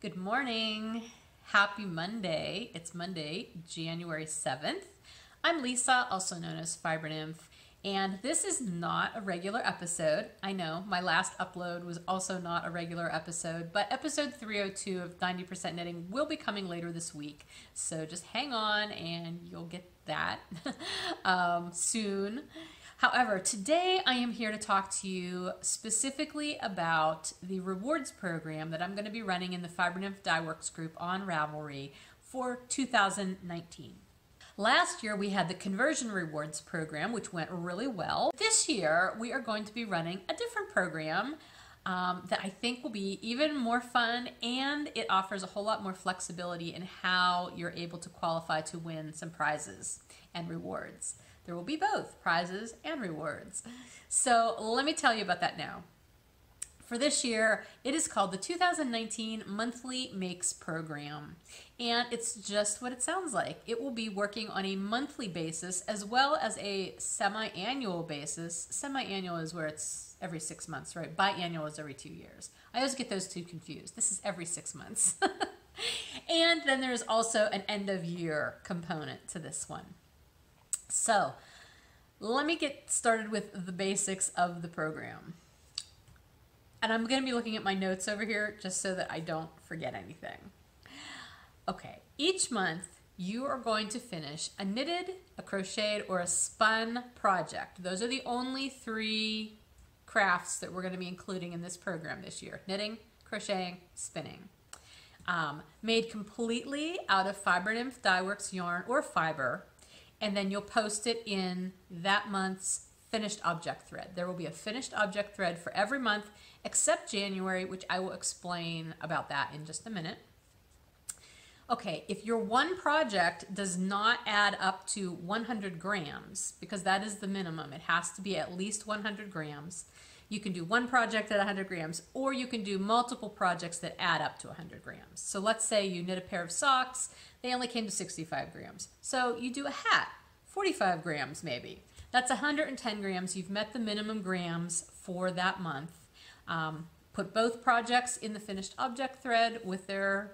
Good morning. Happy Monday. It's Monday, January 7th. I'm Lisa, also known as Fibernymph, and this is not a regular episode. I know my last upload was also not a regular episode, but episode 302 of 90% Knitting will be coming later this week. So just hang on and you'll get that soon. However, today I am here to talk to you specifically about the rewards program that I'm going to be running in the Fibernymph Dye Works group on Ravelry for 2019. Last year we had the conversion rewards program, which went really well. This year we are going to be running a different program that I think will be even more fun, and it offers a whole lot more flexibility in how you're able to qualify to win some prizes and rewards. There will be both prizes and rewards. So let me tell you about that now. For this year, it is called the 2019 Monthly Makes Program, and it's just what it sounds like. It will be working on a monthly basis as well as a semi-annual basis. Semi-annual is where it's every 6 months, right? Biannual is every 2 years. I always get those two confused. This is every 6 months. And then there's also an end of year component to this one. So let me get started with the basics of the program. And I'm going to be looking at my notes over here just so that I don't forget anything. Okay, each month you are going to finish a knitted, a crocheted, or a spun project. Those are the only 3 crafts that we're going to be including in this program this year: knitting, crocheting, spinning. Made completely out of Fibernymph Dye Works yarn or fiber, and then you'll post it in that month's finished object thread. There will be a finished object thread for every month except January, which I will explain about that in just a minute. Okay, if your one project does not add up to 100 grams, because that is the minimum, it has to be at least 100 grams, you can do one project at 100 grams, or you can do multiple projects that add up to 100 grams. So let's say you knit a pair of socks, they only came to 65 grams. So you do a hat, 45 grams maybe. That's 110 grams. You've met the minimum grams for that month. Put both projects in the finished object thread with their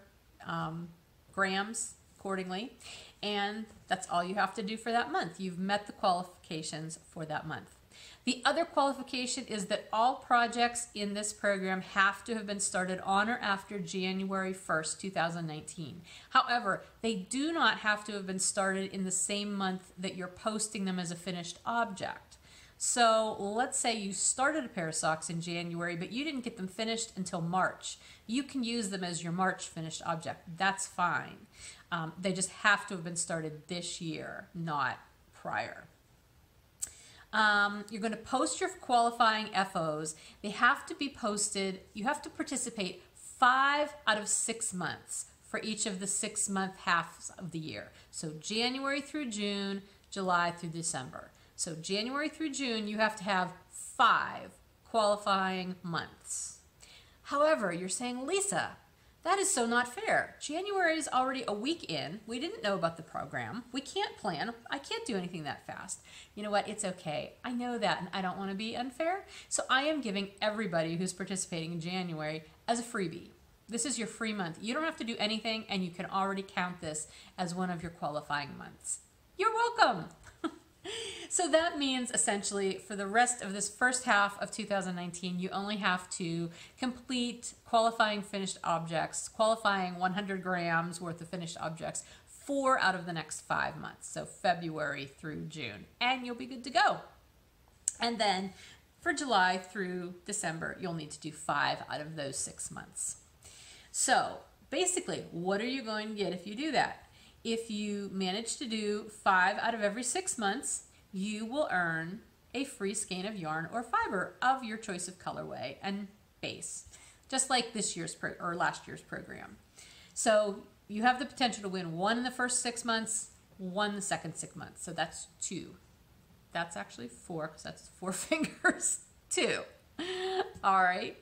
grams accordingly, and that's all you have to do for that month. You've met the qualifications for that month. The other qualification is that all projects in this program have to have been started on or after January 1st, 2019. However, they do not have to have been started in the same month that you're posting them as a finished object. So let's say you started a pair of socks in January, but you didn't get them finished until March. You can use them as your March finished object. That's fine. They just have to have been started this year, not prior. You're going to post your qualifying FOs. They have to be posted. You have to participate 5 out of 6 months for each of the 6-month halves of the year. So January through June, July through December. So January through June, you have to have 5 qualifying months. However, you're saying, Lisa, that is so not fair. January is already a week in. We didn't know about the program. We can't plan. I can't do anything that fast. You know what? It's okay. I know that, and I don't want to be unfair. So I am giving everybody who's participating in January as a freebie. This is your free month. You don't have to do anything, and you can already count this as one of your qualifying months. You're welcome. So that means essentially for the rest of this first half of 2019, you only have to complete qualifying finished objects, qualifying 100 grams worth of finished objects 4 out of the next 5 months. So February through June, and you'll be good to go. And then for July through December, you'll need to do 5 out of those 6 months. So basically, what are you going to get if you do that? If you manage to do 5 out of every 6 months, you will earn a free skein of yarn or fiber of your choice of colorway and base, just like this year's or last year's program. So you have the potential to win 1 in the first 6 months, 1 the second 6 months. So that's 2. That's actually 4 because that's 4 fingers. 2. All right.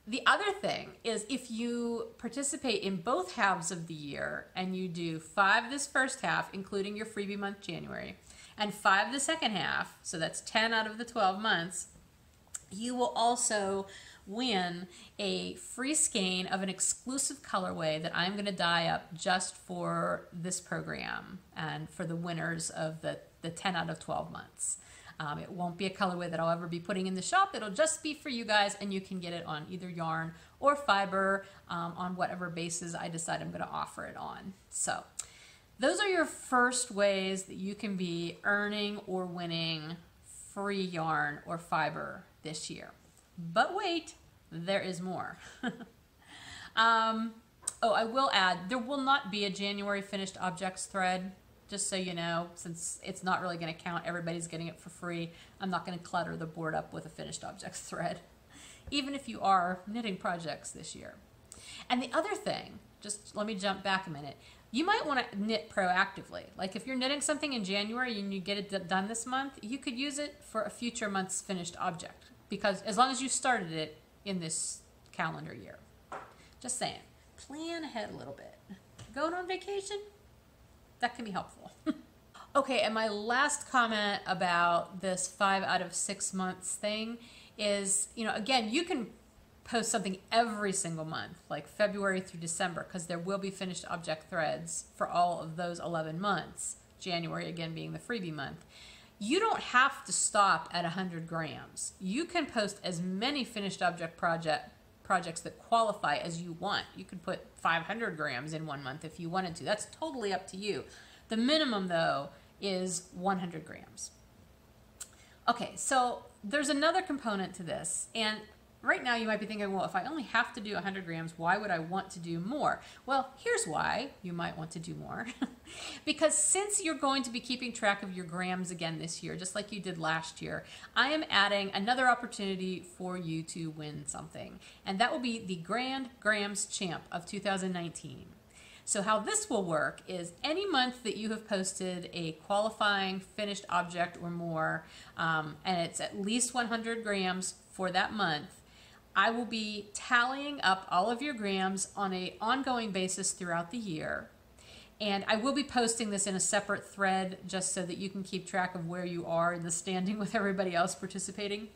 The other thing is if you participate in both halves of the year and you do 5 this first half, including your freebie month January, and 5 the second half, so that's 10 out of the 12 months, you will also win a free skein of an exclusive colorway that I'm going to dye up just for this program and for the winners of the 10 out of 12 months. It won't be a colorway that I'll ever be putting in the shop. It'll just be for you guys, and you can get it on either yarn or fiber on whatever basis I decide I'm going to offer it on. So those are your first ways that you can be earning or winning free yarn or fiber this year. But wait, there is more. Oh, I will add, there will not be a January finished objects thread. Just so you know, since it's not really going to count, everybody's getting it for free. I'm not going to clutter the board up with a finished objects thread, even if you are knitting projects this year. And the other thing, just let me jump back a minute. You might want to knit proactively. Like if you're knitting something in January and you get it done this month, you could use it for a future month's finished object, because as long as you started it in this calendar year. Just saying, plan ahead a little bit. Going on vacation? That can be helpful. Okay, and my last comment about this 5 out of 6 months thing is, you know, again, you can post something every single month, like February through December, because there will be finished object threads for all of those 11 months, January again being the freebie month. You don't have to stop at 100 grams. You can post as many finished object projects that qualify as you want. You could put 500 grams in 1 month if you wanted to. That's totally up to you. The minimum, though, is 100 grams. Okay, so there's another component to this, and right now you might be thinking, well, if I only have to do 100 grams, why would I want to do more? Well, here's why you might want to do more. Because since you're going to be keeping track of your grams again this year, just like you did last year, I am adding another opportunity for you to win something. And that will be the Grand Grams Champ of 2019. So how this will work is any month that you have posted a qualifying finished object or more, and it's at least 100 grams for that month, I will be tallying up all of your grams on an ongoing basis throughout the year. And I will be posting this in a separate thread just so that you can keep track of where you are in the standing with everybody else participating.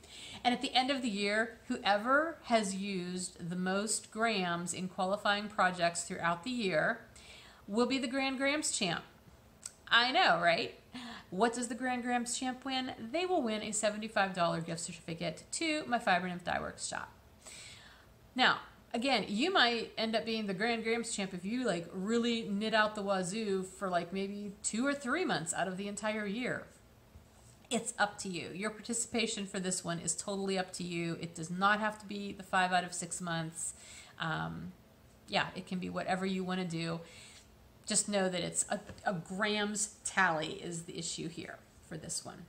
And at the end of the year, whoever has used the most grams in qualifying projects throughout the year will be the Grand Grams Champ. I know, right? What does the Grand Grams Champ win? They will win a $75 gift certificate to my Fibernymph Dye Works shop. Now, again, you might end up being the Grand Grams Champ if you like really knit out the wazoo for like maybe 2 or 3 months out of the entire year. It's up to you. Your participation for this one is totally up to you. It does not have to be the 5 out of 6 months. Yeah, it can be whatever you want to do. Just know that it's a grams tally is the issue here for this one.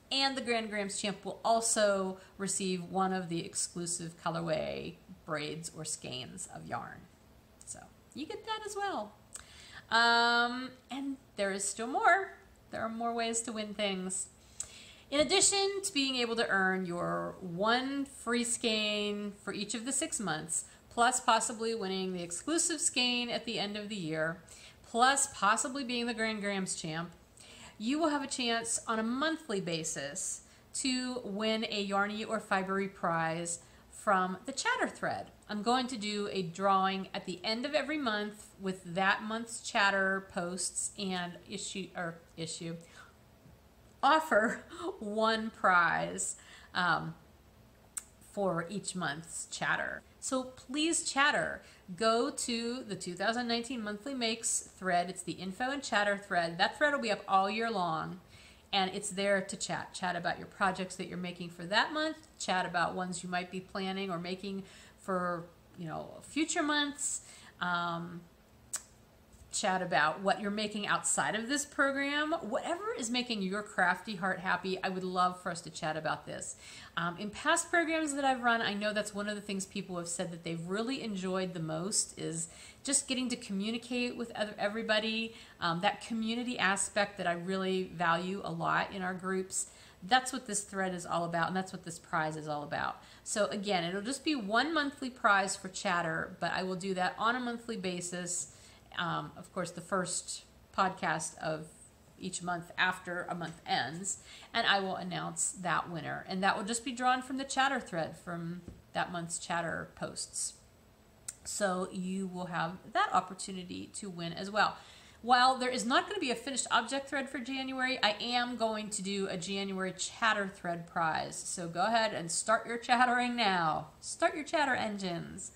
And the Grand Grams Champ will also receive one of the exclusive colorway braids or skeins of yarn. So you get that as well. And there is still more. There are more ways to win things. In addition to being able to earn your 1 free skein for each of the 6 months, plus possibly winning the exclusive skein at the end of the year, plus possibly being the Grand Grams Champ, you will have a chance on a monthly basis to win a Yarny or Fibery prize from the chatter thread. I'm going to do a drawing at the end of every month with that month's chatter posts and offer 1 prize for each month's chatter. So please chatter. Go to the 2019 Monthly Makes thread. It's the info and chatter thread. That thread will be up all year long, and it's there to chat. Chat about your projects that you're making for that month. Chat about ones you might be planning or making for, you know, future months. Chat about what you're making outside of this program. Whatever is making your crafty heart happy, I would love for us to chat about this. In past programs that I've run, I know that's one of the things people have said that they've really enjoyed the most is just getting to communicate with everybody. That community aspect that I really value a lot in our groups. That's what this thread is all about, and that's what this prize is all about. So again, it'll just be 1 monthly prize for chatter, but I will do that on a monthly basis. Of course, the first podcast of each month after a month ends, and I will announce that winner. And that will just be drawn from the chatter thread from that month's chatter posts. So you will have that opportunity to win as well. While there is not going to be a finished object thread for January, I am going to do a January chatter thread prize. So go ahead and start your chattering now. Start your chatter engines.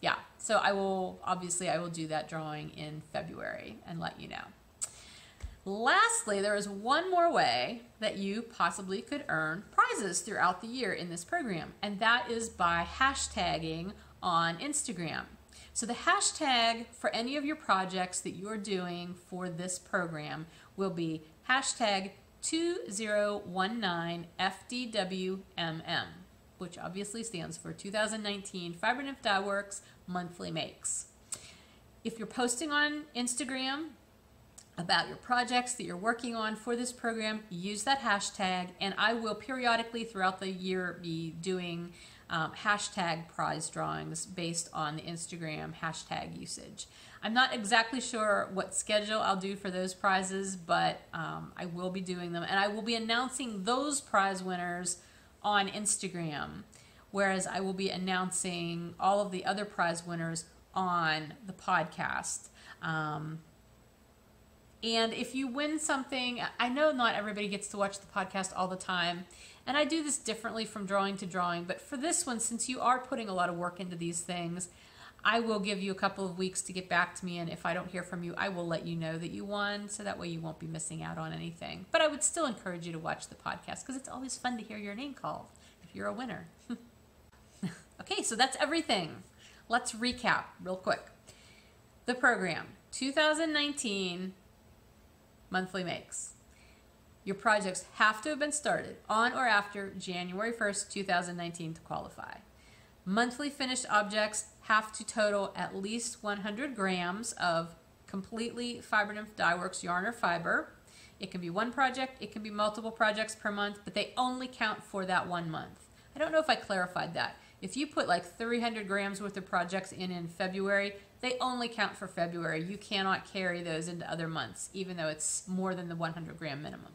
Yeah, so I will do that drawing in February and let you know. Lastly, there is one more way that you possibly could earn prizes throughout the year in this program, and that is by hashtagging on Instagram. So the hashtag for any of your projects that you're doing for this program will be hashtag 2019FDWMM, which obviously stands for 2019 Fibernymph Dye Works Monthly Makes. If you're posting on Instagram about your projects that you're working on for this program, use that hashtag, and I will periodically throughout the year be doing hashtag prize drawings based on the Instagram hashtag usage. I'm not exactly sure what schedule I'll do for those prizes, but I will be doing them, and I will be announcing those prize winners on Instagram, whereas I will be announcing all of the other prize winners on the podcast. And if you win something, I know not everybody gets to watch the podcast all the time, and I do this differently from drawing to drawing, but for this one, since you are putting a lot of work into these things, I will give you a couple of weeks to get back to me, and if I don't hear from you, I will let you know that you won, so that way you won't be missing out on anything. But I would still encourage you to watch the podcast, because it's always fun to hear your name called if you're a winner. Okay, so that's everything. Let's recap real quick. The program, 2019 Monthly Makes. Your projects have to have been started on or after January 1st, 2019 to qualify. Monthly finished objects have to total at least 100 grams of completely Fibernymph Dye Works yarn or fiber. It can be one project, it can be multiple projects per month, but they only count for that 1 month. I don't know if I clarified that. If you put like 300 grams worth of projects in February, they only count for February. You cannot carry those into other months, even though it's more than the 100 gram minimum.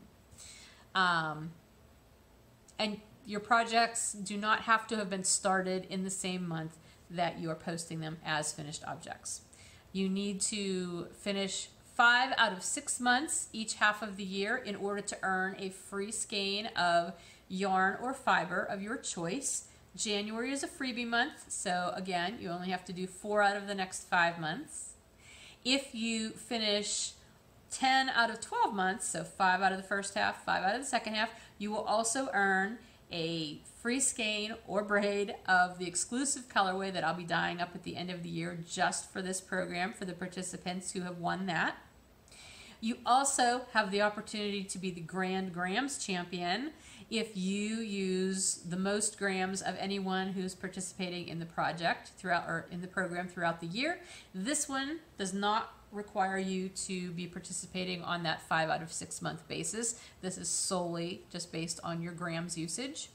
And your projects do not have to have been started in the same month that you are posting them as finished objects. You need to finish 5 out of 6 months each half of the year in order to earn a free skein of yarn or fiber of your choice. January is a freebie month, so again, you only have to do 4 out of the next 5 months. If you finish 10 out of 12 months, so 5 out of the first half, 5 out of the second half, you will also earn a free skein or braid of the exclusive colorway that I'll be dyeing up at the end of the year just for this program for the participants who have won that. You also have the opportunity to be the Grand Grams champion if you use the most grams of anyone who's participating in the project throughout or in the program throughout the year. This one does not require you to be participating on that 5 out of 6 month basis. This is solely just based on your grams usage.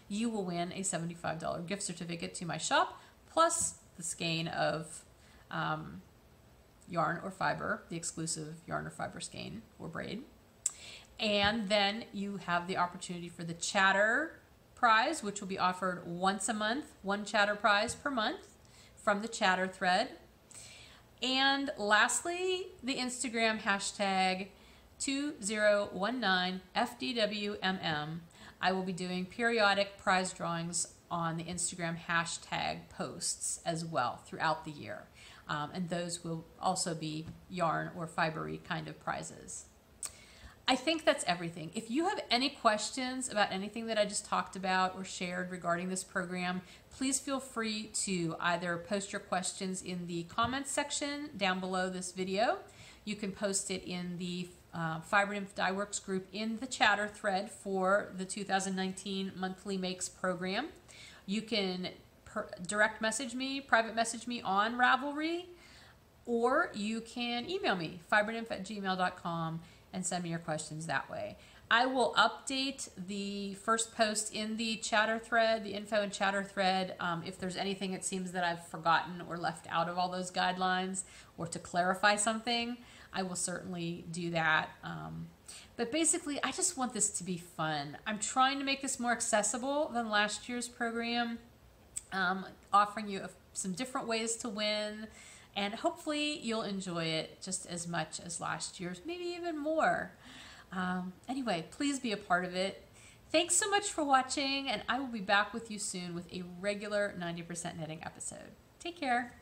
You will win a $75 gift certificate to my shop, plus the skein of yarn or fiber, the exclusive yarn or fiber skein or braid. And then you have the opportunity for the chatter prize, which will be offered once a month, 1 chatter prize per month from the chatter thread. And lastly, the Instagram hashtag 2019FDWMM. I will be doing periodic prize drawings on the Instagram hashtag posts as well throughout the year. And those will also be yarn or fibery kind of prizes. I think that's everything. If you have any questions about anything that I just talked about or shared regarding this program, please feel free to either post your questions in the comments section down below this video. You can post it in the Fibernymph Dye Works group in the chatter thread for the 2019 Monthly Makes program. You can direct message me, private message me on Ravelry, or you can email me, fibernymph@gmail.com, and send me your questions that way. I will update the first post in the chatter thread, the info and chatter thread, if there's anything it seems that I've forgotten or left out of all those guidelines, or to clarify something, I will certainly do that. But basically, I just want this to be fun. I'm trying to make this more accessible than last year's program, offering you some different ways to win, and hopefully you'll enjoy it just as much as last year's, maybe even more. Anyway, please be a part of it. Thanks so much for watching, and I will be back with you soon with a regular 90% Knitting episode. Take care.